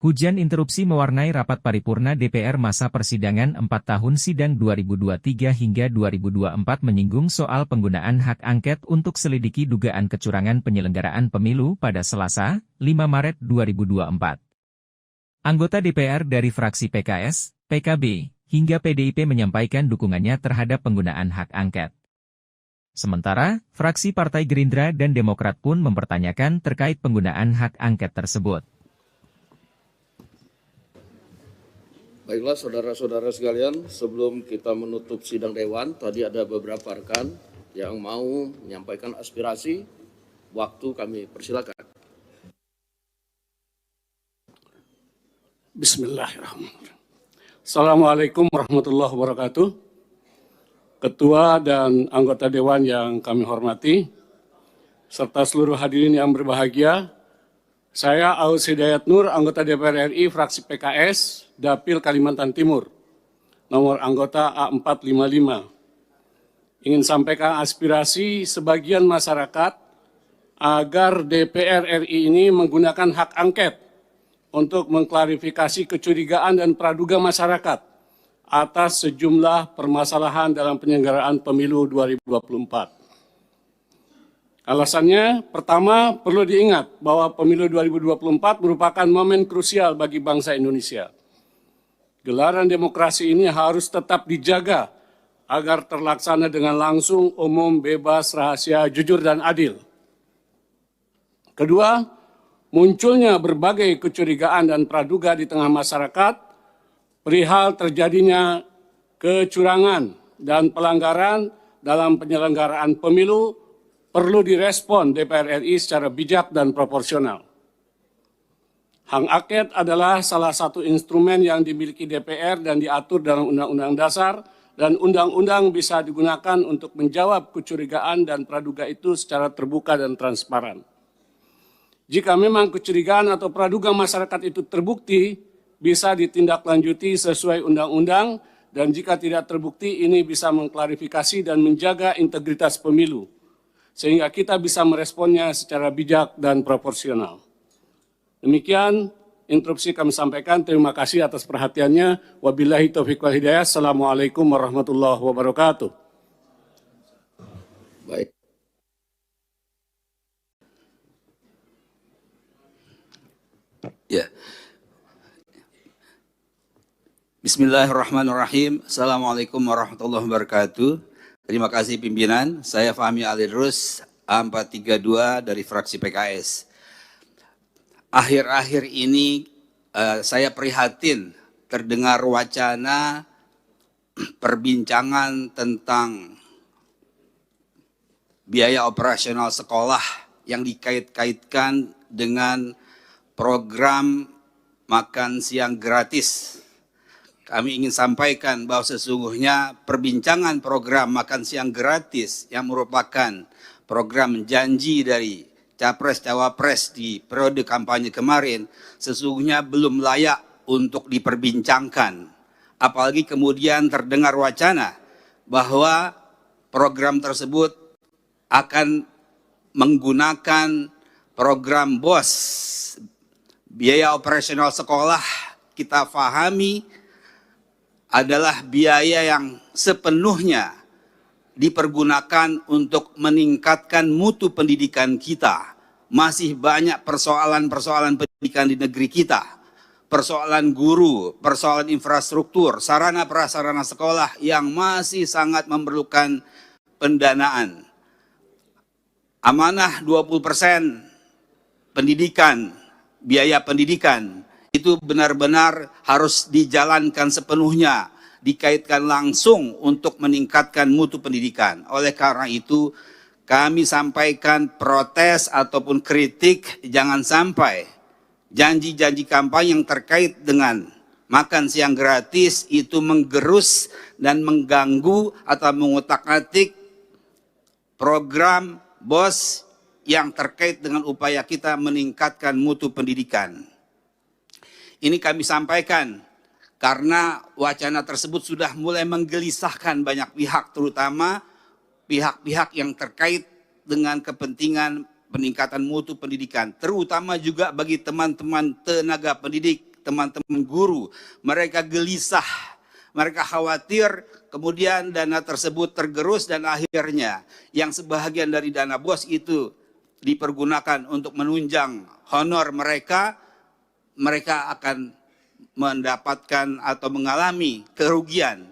Hujan interupsi mewarnai rapat paripurna DPR masa persidangan 4 tahun sidang 2023 hingga 2024 menyinggung soal penggunaan hak angket untuk selidiki dugaan kecurangan penyelenggaraan pemilu pada Selasa, 5 Maret 2024. Anggota DPR dari fraksi PKS, PKB, hingga PDIP menyampaikan dukungannya terhadap penggunaan hak angket. Sementara, fraksi Partai Gerindra dan Demokrat pun mempertanyakan terkait penggunaan hak angket tersebut. Baiklah saudara-saudara sekalian, sebelum kita menutup sidang Dewan, tadi ada beberapa rekan yang mau menyampaikan aspirasi, waktu kami persilakan. Bismillahirrahmanirrahim. Assalamualaikum warahmatullahi wabarakatuh. Ketua dan anggota Dewan yang kami hormati, serta seluruh hadirin yang berbahagia, saya Aus Hidayat Nur, anggota DPR RI, fraksi PKS, Dapil Kalimantan Timur, nomor anggota A455. Ingin sampaikan aspirasi sebagian masyarakat agar DPR RI ini menggunakan hak angket untuk mengklarifikasi kecurigaan dan praduga masyarakat atas sejumlah permasalahan dalam penyelenggaraan pemilu 2024. Alasannya, pertama, perlu diingat bahwa pemilu 2024 merupakan momen krusial bagi bangsa Indonesia. Gelaran demokrasi ini harus tetap dijaga agar terlaksana dengan langsung, umum, bebas, rahasia, jujur, dan adil. Kedua, munculnya berbagai kecurigaan dan praduga di tengah masyarakat perihal terjadinya kecurangan dan pelanggaran dalam penyelenggaraan pemilu perlu direspon DPR RI secara bijak dan proporsional. Hak angket adalah salah satu instrumen yang dimiliki DPR dan diatur dalam Undang-Undang Dasar, dan undang-undang bisa digunakan untuk menjawab kecurigaan dan praduga itu secara terbuka dan transparan. Jika memang kecurigaan atau praduga masyarakat itu terbukti, bisa ditindaklanjuti sesuai undang-undang, dan jika tidak terbukti, ini bisa mengklarifikasi dan menjaga integritas pemilu, sehingga kita bisa meresponnya secara bijak dan proporsional. Demikian interupsi kami sampaikan. Terima kasih atas perhatiannya. Wabillahi taufiq wal hidayah. Assalamualaikum warahmatullahi wabarakatuh. Baik. Ya. Bismillahirrahmanirrahim. Assalamualaikum warahmatullahi wabarakatuh. Terima kasih pimpinan. Saya Fahmi Alidrus, A432 dari fraksi PKS. Akhir-akhir ini saya prihatin terdengar wacana perbincangan tentang biaya operasional sekolah yang dikait-kaitkan dengan program makan siang gratis. Kami ingin sampaikan bahwa sesungguhnya perbincangan program makan siang gratis yang merupakan program janji dari Capres-Cawapres di periode kampanye kemarin sesungguhnya belum layak untuk diperbincangkan. Apalagi kemudian terdengar wacana bahwa program tersebut akan menggunakan program BOS, biaya operasional sekolah. Kita pahami adalah biaya yang sepenuhnya dipergunakan untuk meningkatkan mutu pendidikan kita. Masih banyak persoalan-persoalan pendidikan di negeri kita. Persoalan guru, persoalan infrastruktur, sarana prasarana sekolah yang masih sangat memerlukan pendanaan. Amanah 20% pendidikan, biaya pendidikan, itu benar-benar harus dijalankan sepenuhnya, dikaitkan langsung untuk meningkatkan mutu pendidikan. Oleh karena itu, kami sampaikan protes ataupun kritik, jangan sampai janji-janji kampanye yang terkait dengan makan siang gratis itu menggerus dan mengganggu atau mengutak-atik program BOS yang terkait dengan upaya kita meningkatkan mutu pendidikan. Ini kami sampaikan karena wacana tersebut sudah mulai menggelisahkan banyak pihak, terutama pihak-pihak yang terkait dengan kepentingan peningkatan mutu pendidikan, terutama juga bagi teman-teman tenaga pendidik, teman-teman guru. Mereka gelisah, mereka khawatir, kemudian dana tersebut tergerus dan akhirnya yang sebahagian dari dana BOS itu dipergunakan untuk menunjang honor mereka, mereka akan mendapatkan atau mengalami kerugian.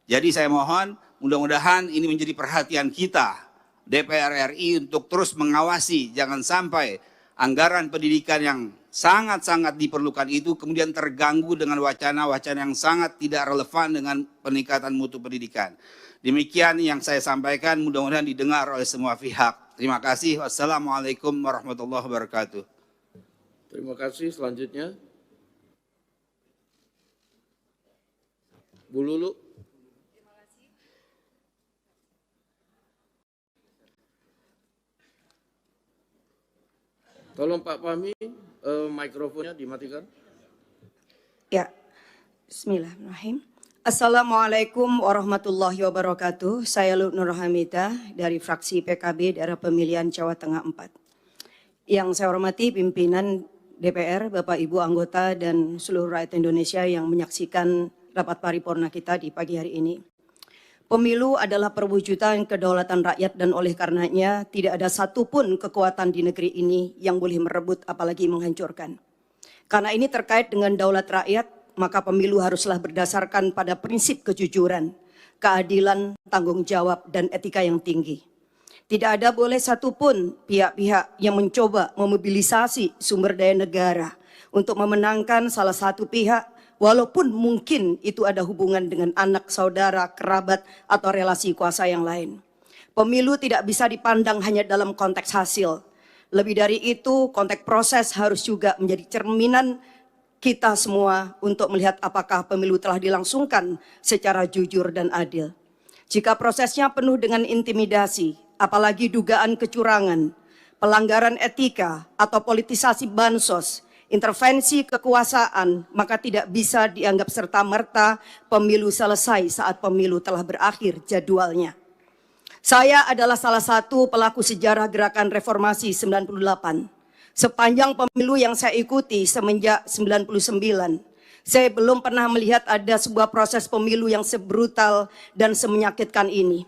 Jadi saya mohon mudah-mudahan ini menjadi perhatian kita DPR RI untuk terus mengawasi, jangan sampai anggaran pendidikan yang sangat-sangat diperlukan itu kemudian terganggu dengan wacana-wacana yang sangat tidak relevan dengan peningkatan mutu pendidikan. Demikian yang saya sampaikan, mudah-mudahan didengar oleh semua pihak. Terima kasih. Wassalamualaikum warahmatullahi wabarakatuh. Terima kasih. Selanjutnya, Bu Lulu. Tolong Pak Fahmi, mikrofonnya dimatikan. Ya, bismillahirrahmanirrahim. Assalamualaikum warahmatullahi wabarakatuh. Saya Nur Hamidah dari fraksi PKB daerah pemilihan Jawa Tengah 4. Yang saya hormati pimpinan DPR, Bapak Ibu anggota dan seluruh rakyat Indonesia yang menyaksikan rapat paripurna kita di pagi hari ini. Pemilu adalah perwujudan kedaulatan rakyat dan oleh karenanya tidak ada satupun kekuatan di negeri ini yang boleh merebut apalagi menghancurkan. Karena ini terkait dengan daulat rakyat, maka pemilu haruslah berdasarkan pada prinsip kejujuran, keadilan, tanggung jawab, dan etika yang tinggi. Tidak ada boleh satupun pihak-pihak yang mencoba memobilisasi sumber daya negara untuk memenangkan salah satu pihak, walaupun mungkin itu ada hubungan dengan anak, saudara, kerabat, atau relasi kuasa yang lain. Pemilu tidak bisa dipandang hanya dalam konteks hasil. Lebih dari itu, konteks proses harus juga menjadi cerminan kita semua untuk melihat apakah pemilu telah dilangsungkan secara jujur dan adil. Jika prosesnya penuh dengan intimidasi, apalagi dugaan kecurangan, pelanggaran etika, atau politisasi bansos, intervensi kekuasaan, maka tidak bisa dianggap serta-merta pemilu selesai saat pemilu telah berakhir jadwalnya. Saya adalah salah satu pelaku sejarah gerakan reformasi 98. Sepanjang pemilu yang saya ikuti semenjak 99, saya belum pernah melihat ada sebuah proses pemilu yang sebrutal dan semenyakitkan ini,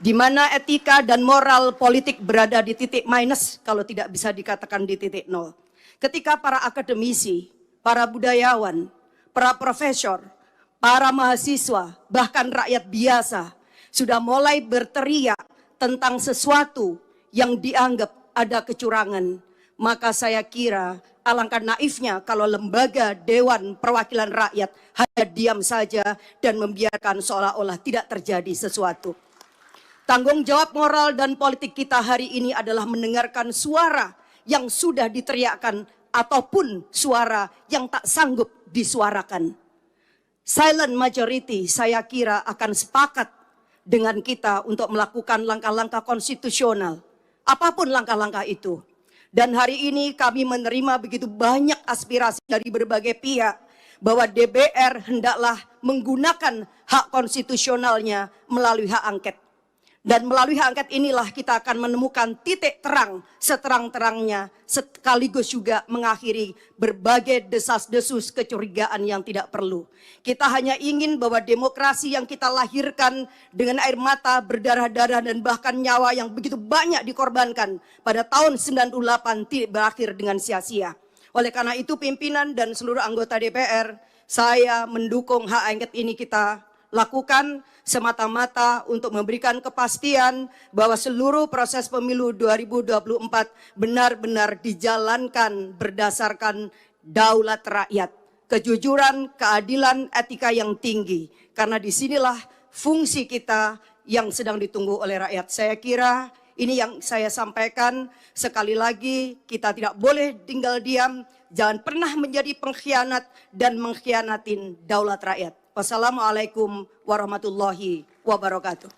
di mana etika dan moral politik berada di titik minus kalau tidak bisa dikatakan di titik nol. Ketika para akademisi, para budayawan, para profesor, para mahasiswa, bahkan rakyat biasa sudah mulai berteriak tentang sesuatu yang dianggap ada kecurangan, maka saya kira alangkah naifnya kalau lembaga Dewan Perwakilan Rakyat hanya diam saja dan membiarkan seolah-olah tidak terjadi sesuatu. Tanggung jawab moral dan politik kita hari ini adalah mendengarkan suara yang sudah diteriakkan ataupun suara yang tak sanggup disuarakan. Silent majority saya kira akan sepakat dengan kita untuk melakukan langkah-langkah konstitusional, apapun langkah-langkah itu. Dan hari ini kami menerima begitu banyak aspirasi dari berbagai pihak bahwa DPR hendaklah menggunakan hak konstitusionalnya melalui hak angket. Dan melalui hak angket inilah kita akan menemukan titik terang seterang-terangnya, sekaligus juga mengakhiri berbagai desas-desus kecurigaan yang tidak perlu. Kita hanya ingin bahwa demokrasi yang kita lahirkan dengan air mata, berdarah-darah, dan bahkan nyawa yang begitu banyak dikorbankan pada tahun 98 tidak berakhir dengan sia-sia. Oleh karena itu pimpinan dan seluruh anggota DPR, saya mendukung hak angket ini kita lakukan semata-mata untuk memberikan kepastian bahwa seluruh proses pemilu 2024 benar-benar dijalankan berdasarkan daulat rakyat, kejujuran, keadilan, etika yang tinggi. Karena disinilah fungsi kita yang sedang ditunggu oleh rakyat. Saya kira ini yang saya sampaikan. Sekali lagi kita tidak boleh tinggal diam, jangan pernah menjadi pengkhianat dan mengkhianatin daulat rakyat. Wassalamualaikum warahmatullahi wabarakatuh.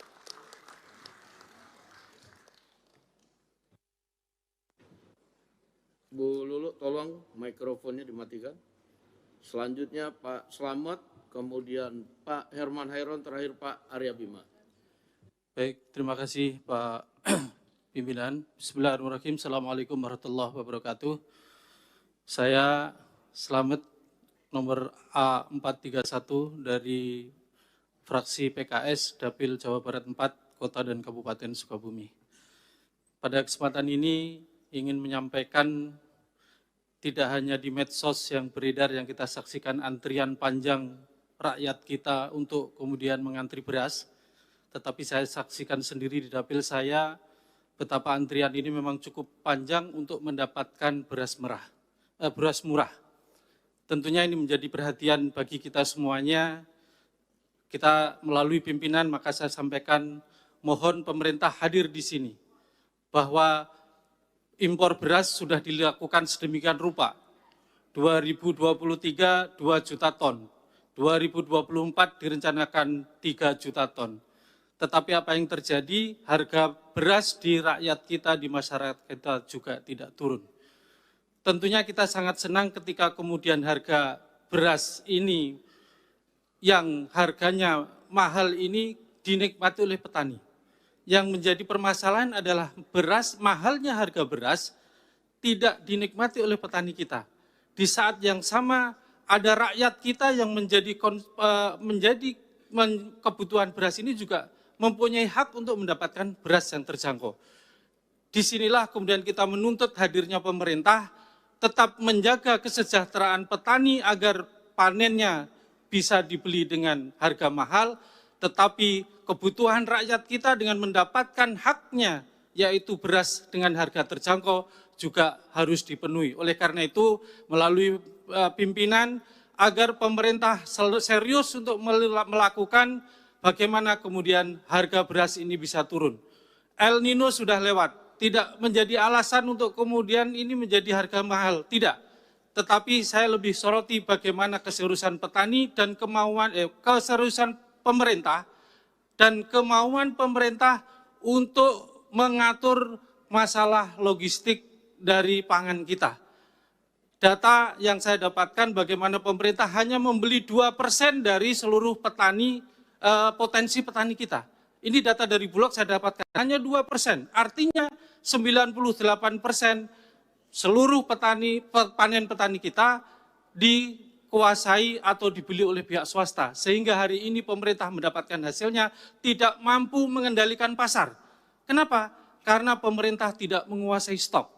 Bu Lulu, tolong mikrofonnya dimatikan. Selanjutnya Pak Slamet, kemudian Pak Herman Hairon, terakhir Pak Arya Bima. Baik, terima kasih Pak Pimpinan. Bismillahirrahmanirrahim. Assalamualaikum warahmatullahi wabarakatuh. Saya Slamet nomor A431 dari fraksi PKS Dapil Jawa Barat 4, Kota dan Kabupaten Sukabumi. Pada kesempatan ini ingin menyampaikan tidak hanya di medsos yang beredar yang kita saksikan antrian panjang rakyat kita untuk kemudian mengantri beras, tetapi saya saksikan sendiri di dapil saya betapa antrian ini memang cukup panjang untuk mendapatkan beras murah. Tentunya ini menjadi perhatian bagi kita semuanya. Kita melalui pimpinan, maka saya sampaikan mohon pemerintah hadir di sini bahwa impor beras sudah dilakukan sedemikian rupa. 2023 2 juta ton, 2024 direncanakan 3 juta ton. Tetapi apa yang terjadi, harga beras di rakyat kita, di masyarakat kita juga tidak turun. Tentunya kita sangat senang ketika kemudian harga beras ini yang harganya mahal ini dinikmati oleh petani. Yang menjadi permasalahan adalah mahalnya harga beras tidak dinikmati oleh petani kita. Di saat yang sama ada rakyat kita yang menjadi kebutuhan beras ini juga mempunyai hak untuk mendapatkan beras yang terjangkau. Disinilah kemudian kita menuntut hadirnya pemerintah tetap menjaga kesejahteraan petani agar panennya bisa dibeli dengan harga mahal, tetapi kebutuhan rakyat kita dengan mendapatkan haknya, yaitu beras dengan harga terjangkau, juga harus dipenuhi. Oleh karena itu, melalui pimpinan, agar pemerintah serius untuk melakukan bagaimana kemudian harga beras ini bisa turun. El Nino sudah lewat, tidak menjadi alasan untuk kemudian ini menjadi harga mahal, tidak. Tetapi saya lebih soroti bagaimana keseriusan petani dan keseriusan pemerintah dan kemauan pemerintah untuk mengatur masalah logistik dari pangan kita. Data yang saya dapatkan bagaimana pemerintah hanya membeli 2% dari seluruh petani, potensi petani kita. Ini data dari Bulog saya dapatkan, hanya 2%. Artinya 98% seluruh panen petani kita dikuasai atau dibeli oleh pihak swasta, sehingga hari ini pemerintah mendapatkan hasilnya tidak mampu mengendalikan pasar. Kenapa? Karena pemerintah tidak menguasai stok.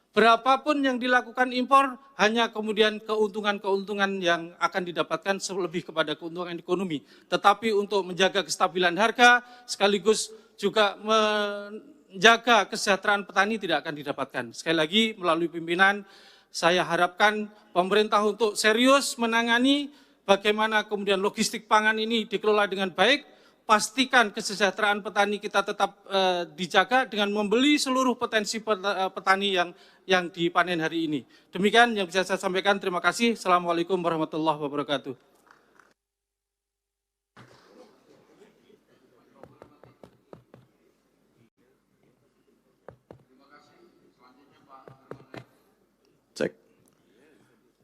Berapapun yang dilakukan impor, hanya kemudian keuntungan-keuntungan yang akan didapatkan lebih kepada keuntungan ekonomi. Tetapi untuk menjaga kestabilan harga, sekaligus juga menjaga kesejahteraan petani tidak akan didapatkan. Sekali lagi, melalui pimpinan, saya harapkan pemerintah untuk serius menangani bagaimana kemudian logistik pangan ini dikelola dengan baik, pastikan kesejahteraan petani kita tetap dijaga dengan membeli seluruh potensi petani yang dipanen hari ini. Demikian yang bisa saya sampaikan. Terima kasih. Assalamualaikum warahmatullahi wabarakatuh. Cek.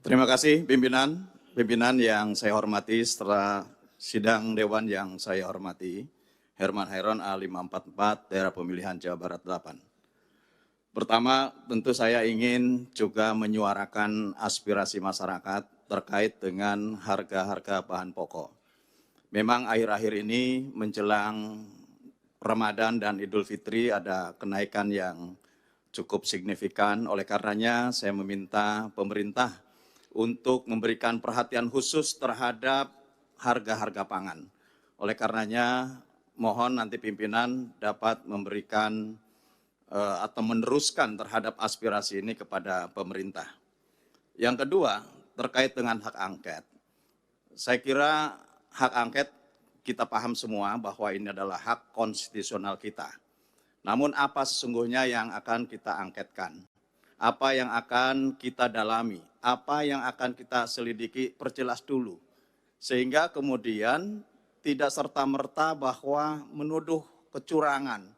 Terima kasih pimpinan yang saya hormati setelah sidang Dewan yang saya hormati, Herman Hairon A544, daerah pemilihan Jawa Barat 8. Pertama, tentu saya ingin juga menyuarakan aspirasi masyarakat terkait dengan harga-harga bahan pokok. Memang akhir-akhir ini menjelang Ramadan dan Idul Fitri ada kenaikan yang cukup signifikan, oleh karenanya saya meminta pemerintah untuk memberikan perhatian khusus terhadap harga-harga pangan. Oleh karenanya, mohon nanti pimpinan dapat memberikan atau meneruskan terhadap aspirasi ini kepada pemerintah. Yang kedua, terkait dengan hak angket. Saya kira hak angket kita paham semua bahwa ini adalah hak konstitusional kita. Namun apa sesungguhnya yang akan kita angketkan? Apa yang akan kita dalami? Apa yang akan kita selidiki? Perjelas dulu. Sehingga kemudian tidak serta-merta bahwa menuduh kecurangan,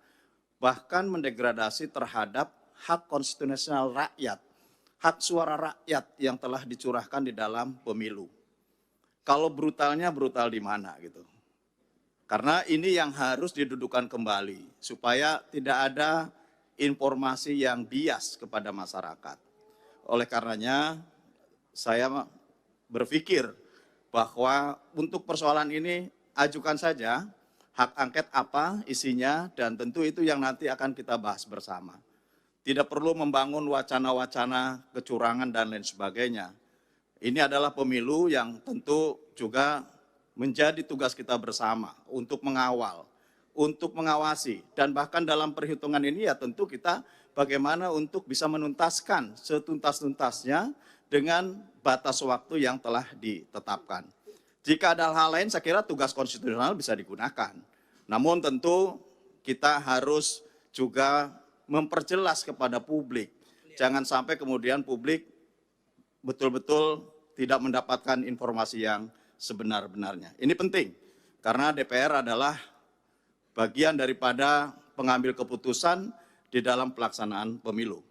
bahkan mendegradasi terhadap hak konstitusional rakyat, hak suara rakyat yang telah dicurahkan di dalam pemilu. Kalau brutalnya brutal di mana gitu. Karena ini yang harus didudukan kembali, supaya tidak ada informasi yang bias kepada masyarakat. Oleh karenanya, saya berpikir bahwa untuk persoalan ini ajukan saja hak angket apa isinya, dan tentu itu yang nanti akan kita bahas bersama. Tidak perlu membangun wacana-wacana kecurangan dan lain sebagainya. Ini adalah pemilu yang tentu juga menjadi tugas kita bersama untuk mengawal, untuk mengawasi, dan bahkan dalam perhitungan ini ya tentu kita bagaimana untuk bisa menuntaskan setuntas-tuntasnya dengan batas waktu yang telah ditetapkan. Jika ada hal lain, saya kira tugas konstitusional bisa digunakan. Namun tentu kita harus juga memperjelas kepada publik. Jangan sampai kemudian publik betul-betul tidak mendapatkan informasi yang sebenar-benarnya. Ini penting, karena DPR adalah bagian daripada pengambil keputusan di dalam pelaksanaan pemilu.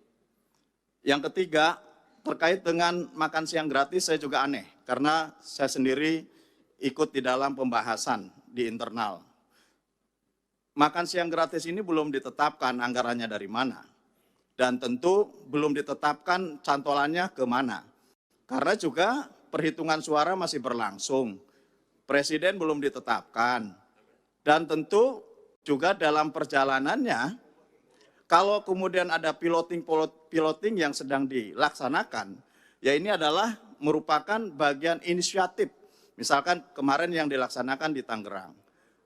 Yang ketiga, terkait dengan makan siang gratis, saya juga aneh, karena saya sendiri ikut di dalam pembahasan di internal. Makan siang gratis ini belum ditetapkan anggarannya dari mana. Dan tentu belum ditetapkan cantolannya ke mana. Karena juga perhitungan suara masih berlangsung. Presiden belum ditetapkan. Dan tentu juga dalam perjalanannya, kalau kemudian ada piloting yang sedang dilaksanakan, ya ini adalah merupakan bagian inisiatif. Misalkan kemarin yang dilaksanakan di Tangerang.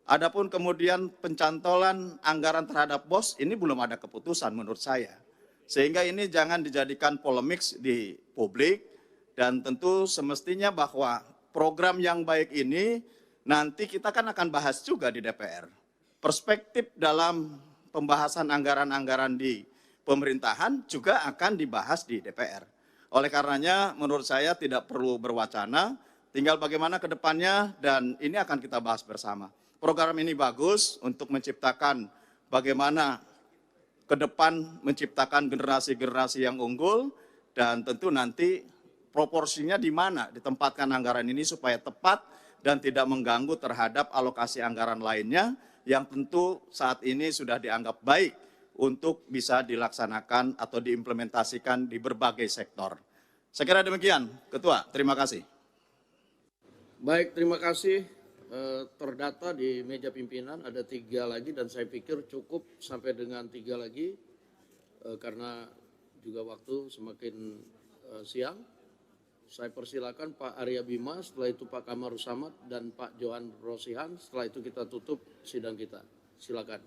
Adapun kemudian pencantolan anggaran terhadap BOS, ini belum ada keputusan menurut saya. Sehingga ini jangan dijadikan polemik di publik, dan tentu semestinya bahwa program yang baik ini nanti kita kan akan bahas juga di DPR. Perspektif dalam pembahasan anggaran-anggaran di pemerintahan juga akan dibahas di DPR. Oleh karenanya menurut saya tidak perlu berwacana, tinggal bagaimana ke depannya, dan ini akan kita bahas bersama. Program ini bagus untuk menciptakan bagaimana ke depan menciptakan generasi-generasi yang unggul, dan tentu nanti proporsinya di mana ditempatkan anggaran ini supaya tepat dan tidak mengganggu terhadap alokasi anggaran lainnya yang tentu saat ini sudah dianggap baik untuk bisa dilaksanakan atau diimplementasikan di berbagai sektor. Saya kira demikian, Ketua. Terima kasih. Baik, terima kasih. Terdata di meja pimpinan ada 3 lagi, dan saya pikir cukup sampai dengan 3 lagi karena juga waktu semakin siang. Saya persilakan Pak Arya Bima, setelah itu Pak Kamarus Samad dan Pak Johan Rosihan. Setelah itu kita tutup sidang kita. Silakan.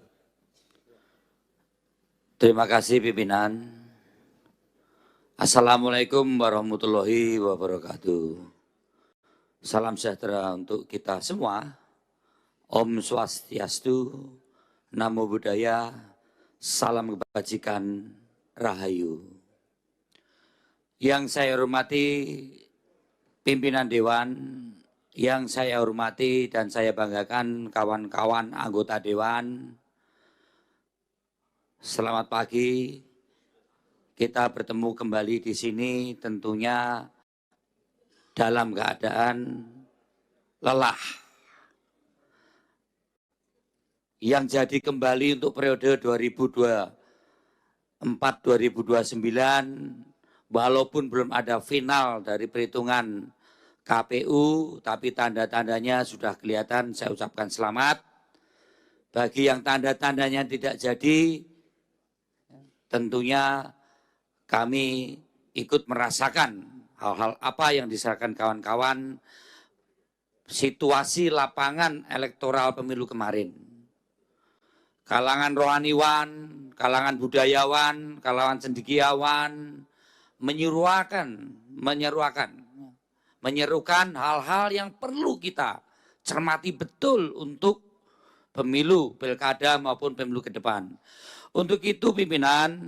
Terima kasih pimpinan. Assalamualaikum warahmatullahi wabarakatuh. Salam sejahtera untuk kita semua. Om Swastiastu, Namo Buddhaya, salam kebajikan, Rahayu. Yang saya hormati pimpinan Dewan, yang saya hormati dan saya banggakan kawan-kawan anggota Dewan. Selamat pagi, kita bertemu kembali di sini tentunya dalam keadaan lelah. Yang jadi kembali untuk periode 2024-2029, walaupun belum ada final dari perhitungan KPU, tapi tanda-tandanya sudah kelihatan, saya ucapkan selamat. Bagi yang tanda-tandanya tidak jadi, tentunya kami ikut merasakan hal-hal apa yang diserahkan kawan-kawan, situasi lapangan elektoral pemilu kemarin. Kalangan rohaniwan, kalangan budayawan, kalangan cendekiawan, menyerukan hal-hal yang perlu kita cermati betul untuk pemilu, pilkada maupun pemilu ke depan. Untuk itu pimpinan,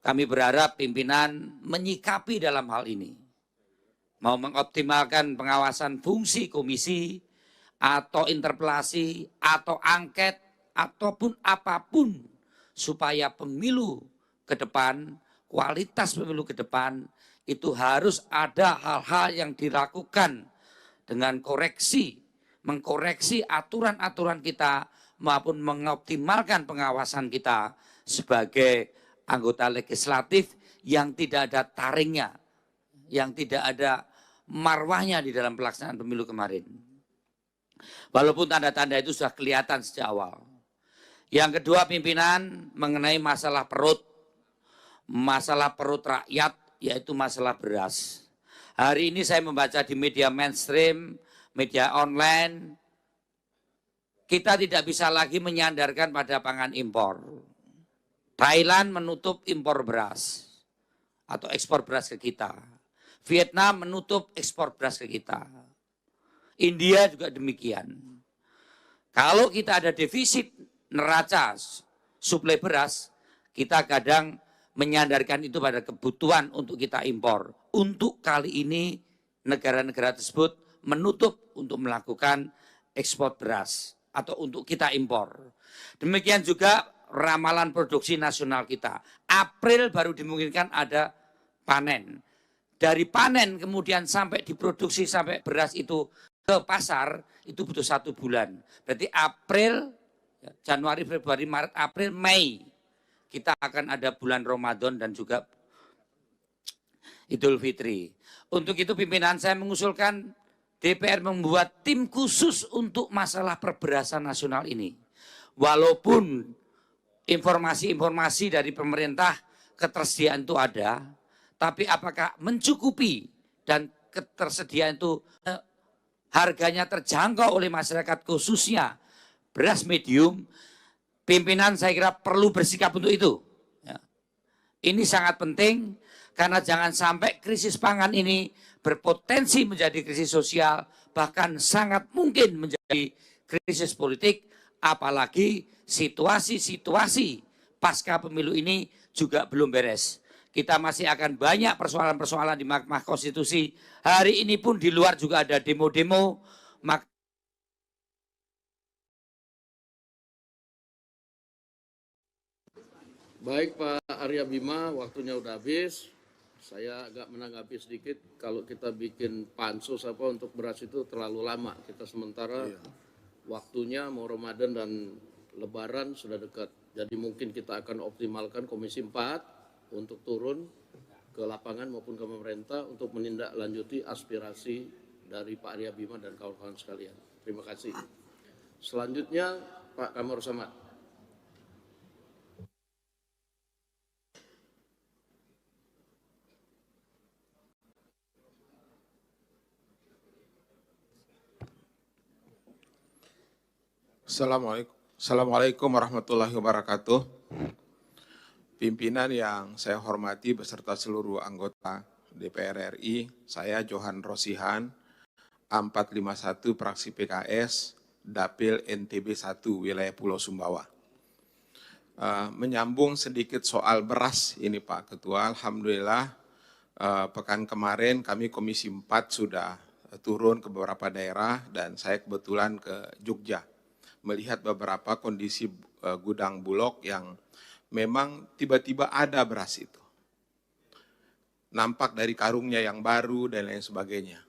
kami berharap pimpinan menyikapi dalam hal ini. Mau mengoptimalkan pengawasan fungsi komisi, atau interpelasi, atau angket, ataupun apapun. Supaya pemilu ke depan, kualitas pemilu ke depan, itu harus ada hal-hal yang dilakukan dengan koreksi, mengkoreksi aturan-aturan kita, maupun mengoptimalkan pengawasan kita sebagai anggota legislatif yang tidak ada taringnya, yang tidak ada marwahnya di dalam pelaksanaan pemilu kemarin. Walaupun tanda-tanda itu sudah kelihatan sejak awal. Yang kedua pimpinan mengenai masalah perut rakyat, yaitu masalah beras. Hari ini saya membaca di media mainstream, media online, kita tidak bisa lagi menyandarkan pada pangan impor. Thailand menutup impor beras atau ekspor beras ke kita. Vietnam menutup ekspor beras ke kita. India juga demikian. Kalau kita ada defisit neraca suplai beras, kita kadang menyandarkan itu pada kebutuhan untuk kita impor. Untuk kali ini negara-negara tersebut menutup untuk melakukan ekspor beras atau untuk kita impor. Demikian juga ramalan produksi nasional kita. April baru dimungkinkan ada panen. Dari panen kemudian sampai diproduksi sampai beras itu ke pasar itu butuh 1 bulan. Berarti April, Januari, Februari, Maret, April, Mei kita akan ada bulan Ramadan dan juga Idul Fitri. Untuk itu pimpinan saya mengusulkan DPR membuat tim khusus untuk masalah perberasan nasional ini. Walaupun informasi-informasi dari pemerintah ketersediaan itu ada, tapi apakah mencukupi dan ketersediaan itu harganya terjangkau oleh masyarakat khususnya beras medium, pimpinan saya kira perlu bersikap untuk itu. Ya. Ini sangat penting karena jangan sampai krisis pangan ini berpotensi menjadi krisis sosial, bahkan sangat mungkin menjadi krisis politik, apalagi situasi-situasi pasca pemilu ini juga belum beres. Kita masih akan banyak persoalan-persoalan di Mahkamah Konstitusi. Hari ini pun di luar juga ada demo-demo. Baik Pak Arya Bima, waktunya udah habis. Saya agak menanggapi sedikit, kalau kita bikin pansus untuk beras itu terlalu lama. Kita sementara waktunya mau Ramadan dan Lebaran sudah dekat. Jadi mungkin kita akan optimalkan Komisi 4 untuk turun ke lapangan maupun ke pemerintah untuk menindaklanjuti aspirasi dari Pak Arya Bima dan kawan-kawan sekalian. Terima kasih. Selanjutnya Pak Kamarul Samad. Assalamualaikum warahmatullahi wabarakatuh. Pimpinan yang saya hormati beserta seluruh anggota DPR RI, saya Johan Rosihan, A451 Praksi PKS, Dapil NTB 1, Wilayah Pulau Sumbawa. Menyambung sedikit soal beras ini Pak Ketua, Alhamdulillah pekan kemarin kami Komisi 4 sudah turun ke beberapa daerah dan saya kebetulan ke Jogja, melihat beberapa kondisi gudang Bulog yang memang tiba-tiba ada beras itu. Nampak dari karungnya yang baru dan lain sebagainya.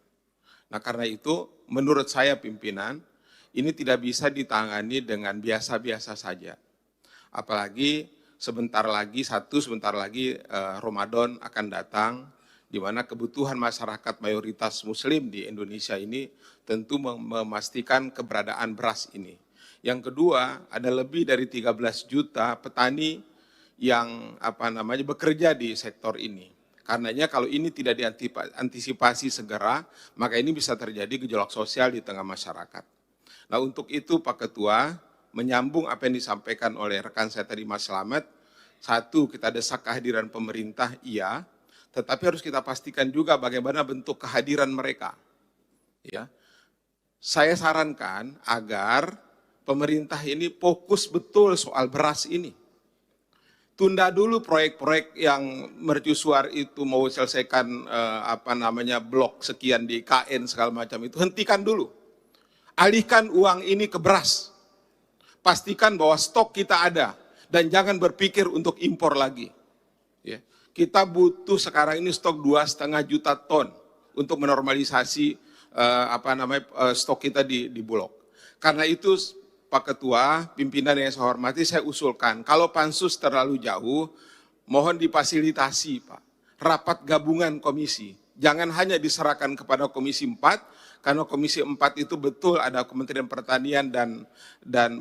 Nah karena itu menurut saya pimpinan, ini tidak bisa ditangani dengan biasa-biasa saja. Apalagi sebentar lagi Ramadan akan datang, di mana kebutuhan masyarakat mayoritas muslim di Indonesia ini tentu memastikan keberadaan beras ini. Yang kedua, ada lebih dari 13 juta petani yang bekerja di sektor ini. Karenanya kalau ini tidak diantisipasi segera, maka ini bisa terjadi gejolak sosial di tengah masyarakat. Nah untuk itu Pak Ketua, menyambung apa yang disampaikan oleh rekan saya tadi Mas Slamet, satu, kita desak kehadiran pemerintah, iya, tetapi harus kita pastikan juga bagaimana bentuk kehadiran mereka. Ya, saya sarankan agar pemerintah ini fokus betul soal beras ini. Tunda dulu proyek-proyek yang mercusuar itu mau selesaikan blok sekian di KN segala macam itu, hentikan dulu. Alihkan uang ini ke beras. Pastikan bahwa stok kita ada dan jangan berpikir untuk impor lagi. Ya. Kita butuh sekarang ini stok 2,5 juta ton untuk menormalisasi stok kita di Bulog. Karena itu Pak Ketua, pimpinan yang saya hormati, saya usulkan, kalau pansus terlalu jauh, mohon difasilitasi Pak, rapat gabungan komisi, Jangan hanya diserahkan kepada Komisi 4, karena Komisi 4 itu betul ada Kementerian Pertanian dan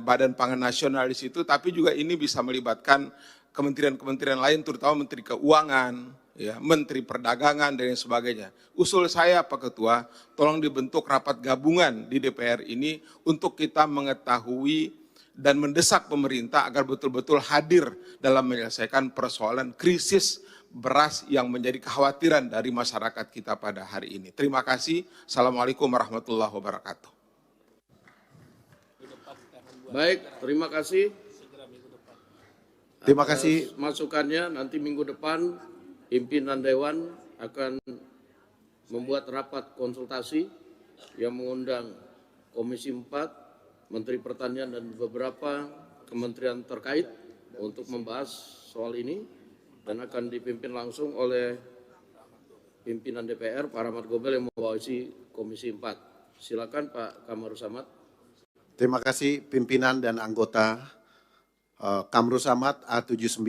Badan Pangan Nasional di situ, tapi juga ini bisa melibatkan kementerian-kementerian lain, terutama Menteri Keuangan, ya, Menteri Perdagangan, dan lain sebagainya. Usul saya, Pak Ketua, tolong dibentuk rapat gabungan di DPR ini untuk kita mengetahui dan mendesak pemerintah agar betul-betul hadir dalam menyelesaikan persoalan krisis beras yang menjadi kekhawatiran dari masyarakat kita pada hari ini. Terima kasih. Assalamualaikum warahmatullahi wabarakatuh. Baik, terima kasih. Terima kasih. Masukannya nanti minggu depan pimpinan Dewan akan membuat rapat konsultasi yang mengundang Komisi 4, Menteri Pertanian dan beberapa kementerian terkait untuk membahas soal ini dan akan dipimpin langsung oleh pimpinan DPR Pak Rahmat Gobel yang mewakili Komisi 4. Silakan Pak Kamru Samad. Terima kasih pimpinan dan anggota Kamru Samad A79.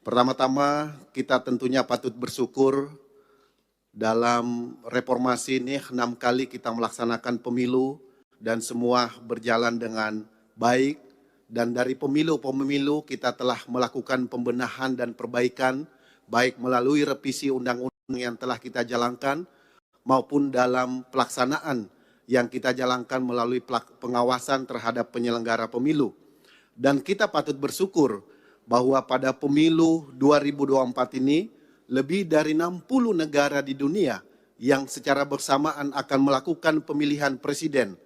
Pertama-tama kita tentunya patut bersyukur dalam reformasi ini 6 kali kita melaksanakan pemilu dan semua berjalan dengan baik. Dan dari pemilu-pemilu kita telah melakukan pembenahan dan perbaikan baik melalui revisi undang-undang yang telah kita jalankan maupun dalam pelaksanaan yang kita jalankan melalui pengawasan terhadap penyelenggara pemilu. Dan kita patut bersyukur bahwa pada pemilu 2024 ini lebih dari 60 negara di dunia yang secara bersamaan akan melakukan pemilihan presiden.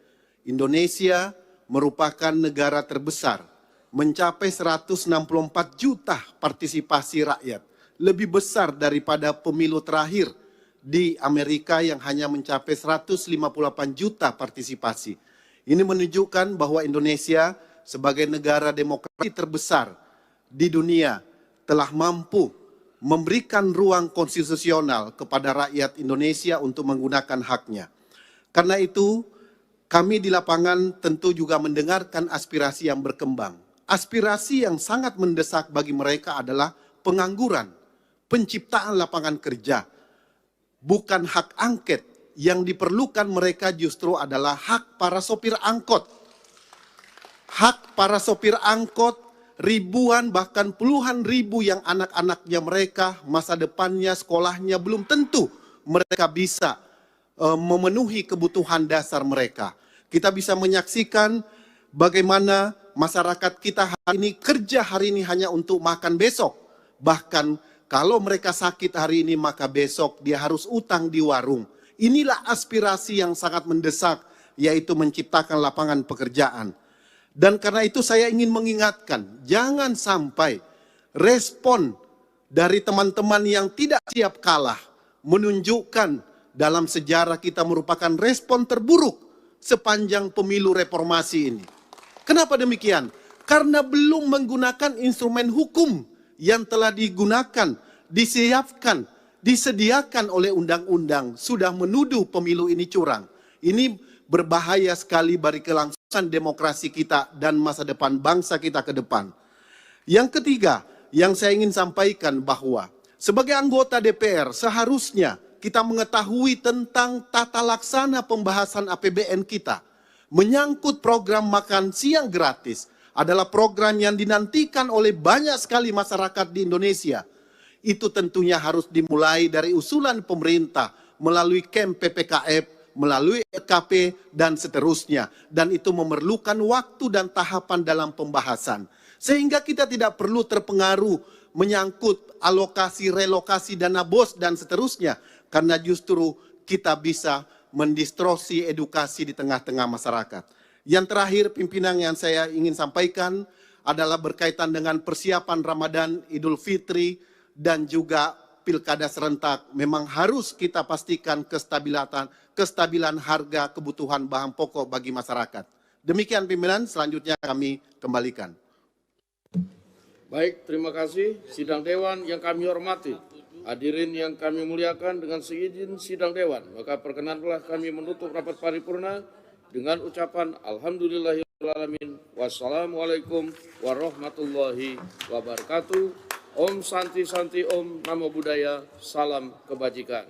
Indonesia merupakan negara terbesar, mencapai 164 juta partisipasi rakyat. Lebih besar daripada pemilu terakhir di Amerika yang hanya mencapai 158 juta partisipasi. Ini menunjukkan bahwa Indonesia sebagai negara demokrasi terbesar di dunia telah mampu memberikan ruang konstitusional kepada rakyat Indonesia untuk menggunakan haknya. Karena itu, kami di lapangan tentu juga mendengarkan aspirasi yang berkembang. Aspirasi yang sangat mendesak bagi mereka adalah pengangguran, penciptaan lapangan kerja, bukan hak angket. Yang diperlukan mereka justru adalah hak para sopir angkot. Hak para sopir angkot, ribuan bahkan puluhan ribu yang anak-anaknya mereka, masa depannya, sekolahnya belum tentu mereka bisa memenuhi kebutuhan dasar mereka. Kita bisa menyaksikan bagaimana masyarakat kita hari ini kerja hari ini hanya untuk makan besok. Bahkan kalau mereka sakit hari ini maka besok dia harus utang di warung. Inilah aspirasi yang sangat mendesak, yaitu menciptakan lapangan pekerjaan. Dan karena itu saya ingin mengingatkan, jangan sampai respon dari teman-teman yang tidak siap kalah menunjukkan dalam sejarah kita merupakan respon terburuk sepanjang pemilu reformasi ini. Kenapa demikian? Karena belum menggunakan instrumen hukum yang telah digunakan, disiapkan, disediakan oleh undang-undang, sudah menuduh pemilu ini curang. Ini berbahaya sekali bagi kelangsungan demokrasi kita dan masa depan bangsa kita ke depan. Yang ketiga, yang saya ingin sampaikan bahwa sebagai anggota DPR seharusnya kita mengetahui tentang tata laksana pembahasan APBN kita. Menyangkut program makan siang gratis adalah program yang dinantikan oleh banyak sekali masyarakat di Indonesia. Itu tentunya harus dimulai dari usulan pemerintah melalui KEM PPKF, melalui RKP, dan seterusnya. Dan itu memerlukan waktu dan tahapan dalam pembahasan. Sehingga kita tidak perlu terpengaruh menyangkut alokasi, relokasi, dana BOS, dan seterusnya. Karena justru kita bisa mendistorsi edukasi di tengah-tengah masyarakat. Yang terakhir, pimpinan yang saya ingin sampaikan adalah berkaitan dengan persiapan Ramadan, Idul Fitri, dan juga pilkada serentak. Memang harus kita pastikan kestabilan harga kebutuhan bahan pokok bagi masyarakat. Demikian pimpinan, selanjutnya kami kembalikan. Baik, terima kasih. Sidang Dewan yang kami hormati, hadirin yang kami muliakan, dengan seizin sidang Dewan, maka perkenanlah kami menutup rapat paripurna dengan ucapan Alhamdulillahirrahmanirrahim. Wassalamualaikum warahmatullahi wabarakatuh. Om Santi Santi Om, Namo Buddhaya, salam kebajikan.